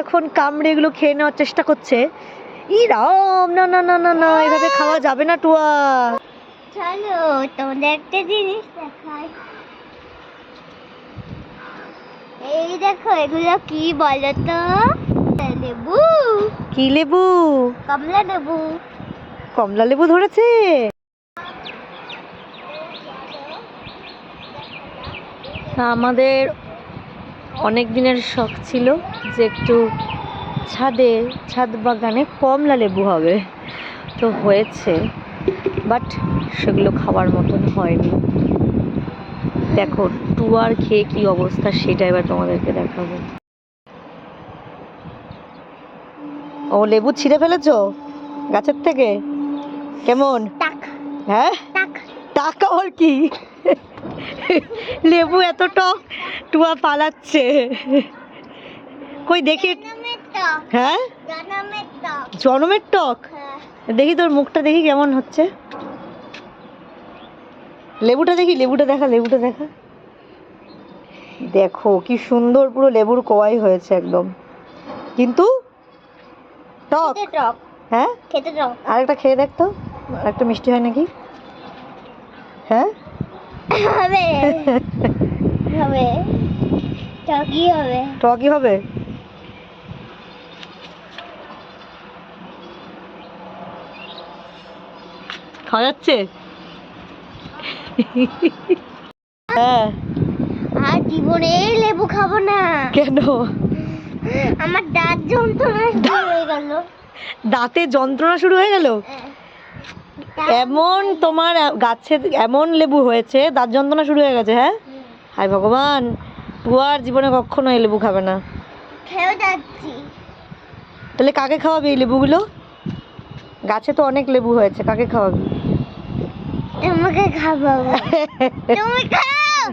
এখন কামড়ে এগুলো খেয়ে নেওয়ার চেষ্টা করছে। ই রাম, না না না না না, এভাবে খাওয়া যাবে না টুয়া। চলো তোমাদের একটা জিনিস দেখাই। এই দেখো এগুলো কি বলো তো? লেবু। কি লেবু? কমলা লেবু। কমলা লেবু ধরেছে। আমাদের অনেক দিনের শখ ছিল যে একটু ছাদ বাগানে কমলা লেবু হবে, তো হয়েছে, বাট সেগুলো খাওয়ার মতন হয়নি। দেখো টুয়ার খেয়ে কি অবস্থা সেটা এবার তোমাদেরকে দেখাবো। ও লেবু ছিঁড়ে ফেলেছো গাছের থেকে? কেমন? হ্যাঁ, টাকা আর কি? লেবু এত টক, টুয়া পালাচ্ছে। কই দেখি। হ্যাঁ, জনমের টক। দেখি তোর মুখটা দেখি কেমন হচ্ছে। লেবুটা দেখি, লেবুটা দেখা, লেবুটা দেখা। দেখো কি সুন্দর, পুরো লেবুর কোয়াই হয়েছে একদম, কিন্তু টক। হ্যাঁ, খেতে দাও। আরেকটা খেয়ে দেখ তো, আরেকটা মিষ্টি হয় নাকি। হ্যাঁ, হবে হবে, টকই হবে। টকই হবে। খাওয়া যাচ্ছে? হ্যাঁ। আর জীবনে লেবু খাবো না। কেন? আমার দাঁত যন্ত্রণা শুরু হয়ে গেল। দাঁতে যন্ত্রণা শুরু হয়ে গেল? এমন তোমার গাছে এমন লেবু হয়েছে দাঁত যন্ত্রণা শুরু হয়ে গেছে? হ্যাঁ, হায় ভগবান, টুয়ার জীবনে কখনো এই লেবু খাবে না। খেয়ে যাচ্ছি। তাহলে কাকে খাওয়াবি এই লেবুগুলো? গাছে তো অনেক লেবু হয়েছে, কাকে খাওয়াবি? তোমাকে খাবো। তুমি খাও।